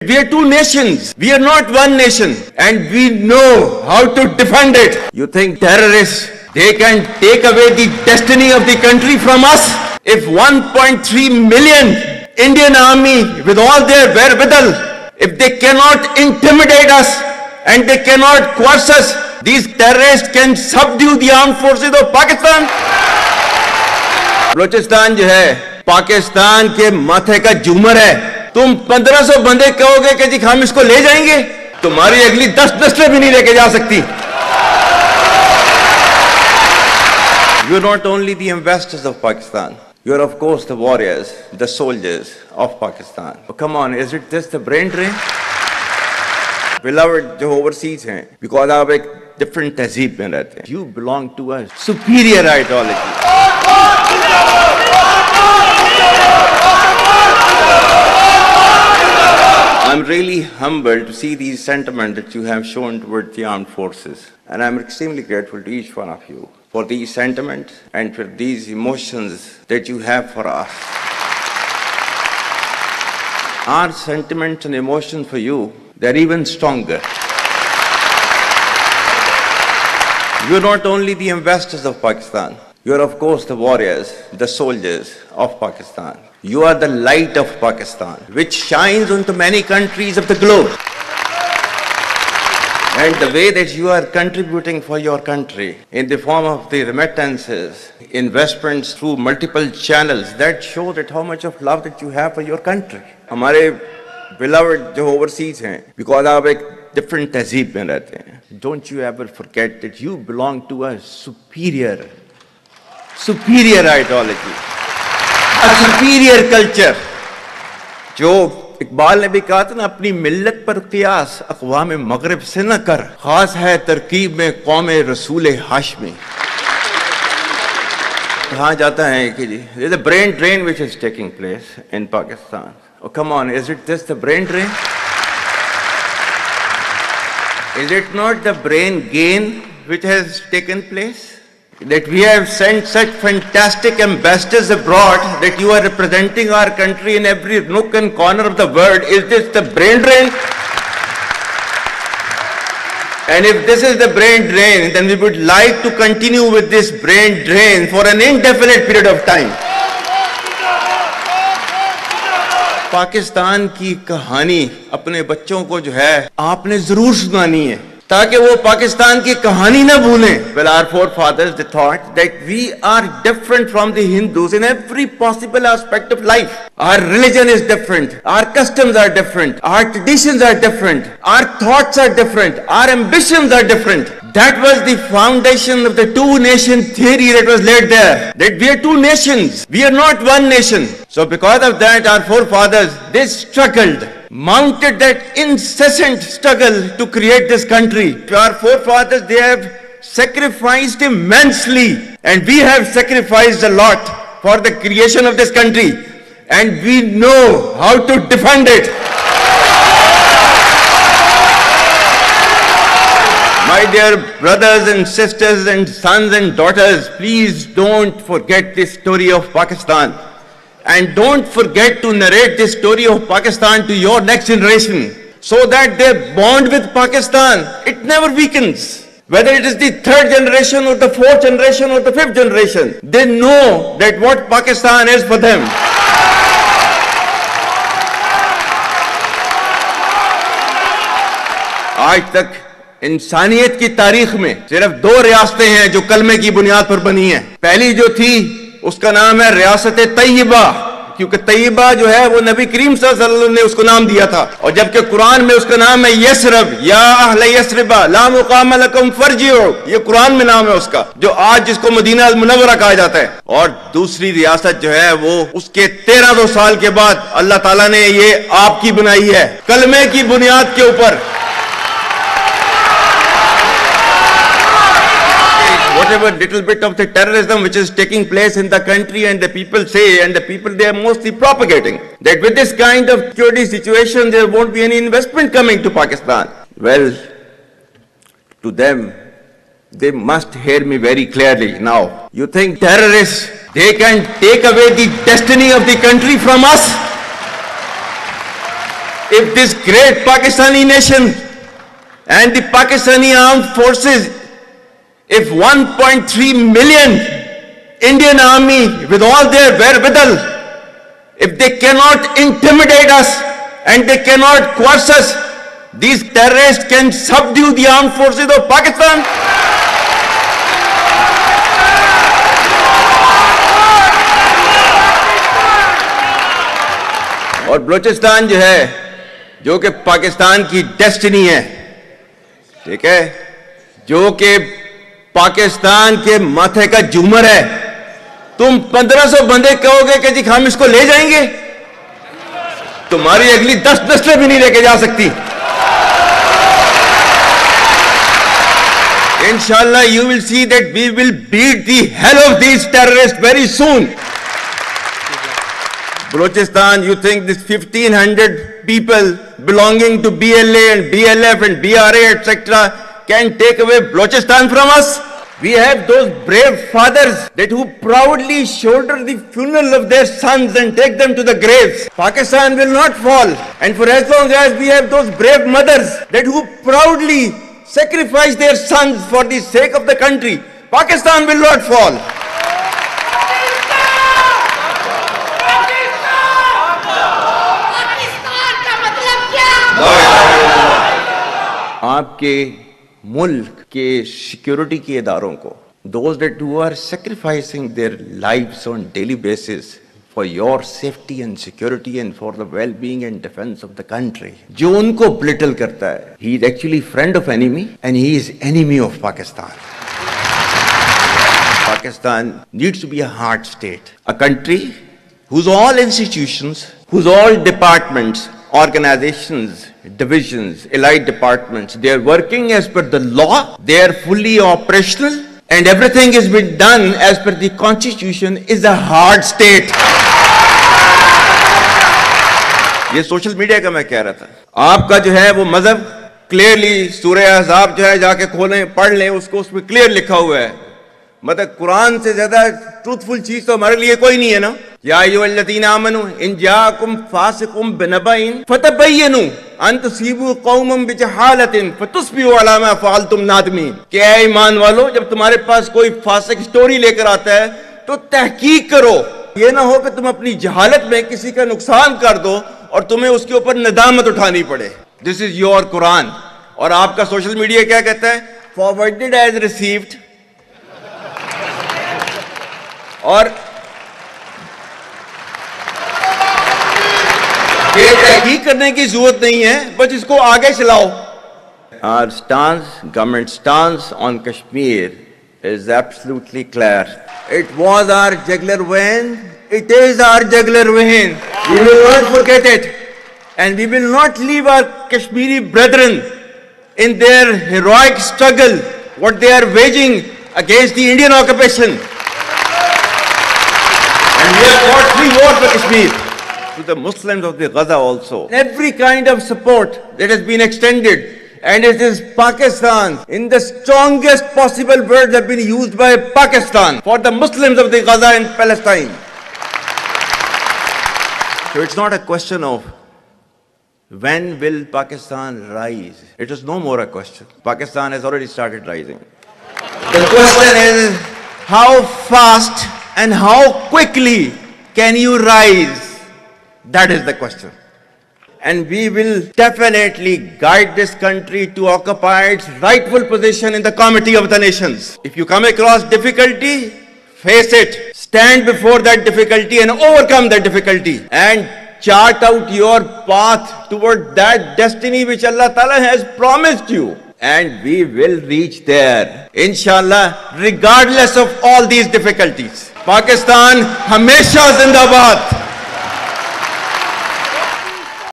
We are two nations. We are not one nation. And we know how to defend it. You think terrorists, they can take away the destiny of the country from us? If 1.3 million Indian army with all their wherewithal, if they cannot intimidate us and they cannot coerce us, these terrorists can subdue the armed forces of Pakistan. Balochistan जो है पाकिस्तान के माथे का झूमर है। तुम 1500 बंदे कहोगे कि जी हम इसको ले जाएंगे, तुम्हारी अगली 10 नस्लें भी नहीं लेके जा सकती। You are not only the ambassadors of Pakistan, you are of course the warriors, the soldiers of Pakistan. Oh, come on, is it this the brain drain? Beloved जो overseas हैं, because आप एक different तहजीब में रहते हैं, you belong to a superior ideology. I'm really humbled to see these sentiments that you have shown towards the armed forces. And I'm extremely grateful to each one of you for these sentiments and for these emotions that you have for us. Our sentiments and emotions for you, they're even stronger. You're not only the ambassadors of Pakistan, you are of course the warriors, the soldiers of Pakistan. You are the light of Pakistan, which shines onto many countries of the globe. And the way that you are contributing for your country in the form of the remittances, investments through multiple channels, that show that how much of love that you have for your country. हमारे beloved जो overseas हैं, because आप एक different तहजीब में रहते हैं, don't you ever forget that you belong to a superior ideology, a superior culture. जो इकबाल ने भी कहा था ना, अपनी मिल्लत पर कियास अक़वाम मगरिब से न कर, खास है तरकीब में कौम रसूल हाशमी। कहा जाता है कि जी there is a brain drain which is taking place in Pakistan. Oh, come on, is it this the brain drain? Is it not the brain gain which has taken place? That we have sent such fantastic ambassadors abroad that you are representing our country in every nook and corner of the world. Is this the brain drain? And if this is the brain drain, then we would like to continue with this brain drain for an indefinite period of time. Pakistan की कहानी अपने बच्चों को जो है आपने जरूर सुनानी है, ताकि वो पाकिस्तान की कहानी ना भूलें. Well, our forefathers, they thought that we are different from the Hindus in every possible aspect of life. Our religion is different, our customs are different, our traditions are different, our thoughts are different, our ambitions are different. That was the foundation of the two-nation theory that was laid there. That we are two nations, we are not one nation. So because of that, our forefathers, they struggled, mounted that incessant struggle to create this country. Our forefathers, they have sacrificed immensely, and we have sacrificed a lot for the creation of this country, and we know how to defend it. My dear brothers and sisters and sons and daughters, please don't forget this story of Pakistan. And don't forget to narrate this story of Pakistan to your next generation, so that their bond with Pakistan, it never weakens. Whether it is the third generation or the fourth generation or the fifth generation, they know that what Pakistan is for them. आज तक इंसानियत की तारीख में सिर्फ दो रियासतें हैं जो कलमे की बुनियाद पर बनी हैं. पहली जो थी उसका नाम है रियासत तैयबा, क्योंकि तैयबा जो है वो नबी करीम सल्लल्लाहु अलैहि वसल्लम ने उसको नाम दिया था. और जबकि कुरान में उसका नाम है यसरब, या अहले यसरबा ला मुकाम लकुम फरजिउ, ये कुरान में नाम है उसका, जो आज जिसको मदीना अल मुनव्वरा कहा जाता है. और दूसरी रियासत जो है वो उसके 1300 साल के बाद अल्लाह ताला ने ये आपकी बनाई है, कलमे की बुनियाद के ऊपर. Whatever little bit of the terrorism which is taking place in the country, and the people say, and the people they are mostly propagating, that with this kind of security situation there won't be any investment coming to Pakistan. Well, to them, they must hear me very clearly now. You think terrorists, they can take away the destiny of the country from us? if this great Pakistani nation and the Pakistani armed forces, if 1.3 million Indian army with all their wherewithal, if they cannot intimidate us and they cannot coerce us, these terrorists can subdue the armed forces of Pakistan. और बलूचिस्तान जो है, जो कि पाकिस्तान की destiny है, ठीक है, जो कि पाकिस्तान के माथे का झूमर है, तुम 1500 बंदे कहोगे कि जी हम इसको ले जाएंगे, तुम्हारी अगली 10 नस्लें भी नहीं लेके जा सकती। Inshallah, you will see that we will beat the hell of these terrorists very soon. Balochistan, you think this 1500 people belonging to BLA and BLF and BRA, etc., can take away Balochistan from us? We have those brave fathers that who proudly shoulder the funeral of their sons and take them to the graves. Pakistan will not fall. And for as long as we have those brave mothers that who proudly sacrifice their sons for the sake of the country, Pakistan will not fall. आपके मुल्क के security के इदारों को, those that who are sacrificing their lives on daily basis for your safety and security and for the well-being and defense of the country, जो उनको belittle करता है, he is actually friend of enemy and he is enemy of Pakistan. Pakistan needs to be a hard state, a country whose all institutions, whose all departments, organizations, divisions, allied departments, they are working as per the law, they are fully operational, and everything has been done as per the constitution, is a hard state. ये social media का मैं कह रहा था, आपका जो है वो मजहब क्लियरली सूरह अहज़ाब जो है जाके खोलें पढ़ लें, उसको उसमें क्लियर लिखा हुआ है। मतलब कुरान से ज्यादा ट्रूथफुल चीज तो हमारे लिए कोई नहीं है ना। या अय्युहल्लज़ीना आमनू इन जाअकुम फासिकुम बिनबइन फतबय्यनु अन तुसीबू कौमम बिजहालतिन फतुस्बिहू अला मा फअलतुम नादिमीन। कि ऐ ईमान वालो, जब तुम्हारे पास कोई फासिक स्टोरी लेकर आता है तो तहकीक करो, ये ना हो कि तुम अपनी जहालत में किसी का नुकसान कर दो और तुम्हें उसके ऊपर नदामत उठानी पड़े। This is your Quran. और आपका सोशल मीडिया क्या कहता है? Forwarded as received. और ये तहकीक करने की जरूरत नहीं है, बस इसको आगे चलाओ। Our stance, government stance on Kashmir is absolutely clear. It was our jugular vein. It is our jugular vein. We will not forget it, and we will not leave our Kashmiri brethren in their heroic struggle, what they are waging against the Indian occupation. And we have fought free war for Kashmir. To the Muslims of the Gaza also, every kind of support that has been extended, and it is Pakistan, in the strongest possible words have been used by Pakistan for the Muslims of the Gaza and Palestine. So it's not a question of when will Pakistan rise. It is no more a question. Pakistan has already started rising. The question is how fast and how quickly can you rise? That is the question. And we will definitely guide this country to occupy its rightful position in the Committee of the Nations. If you come across difficulty, face it. Stand before that difficulty and overcome that difficulty. And chart out your path toward that destiny which Allah Ta'ala has promised you. And we will reach there, inshallah, regardless of all these difficulties. Pakistan, Hamesha Zindabad.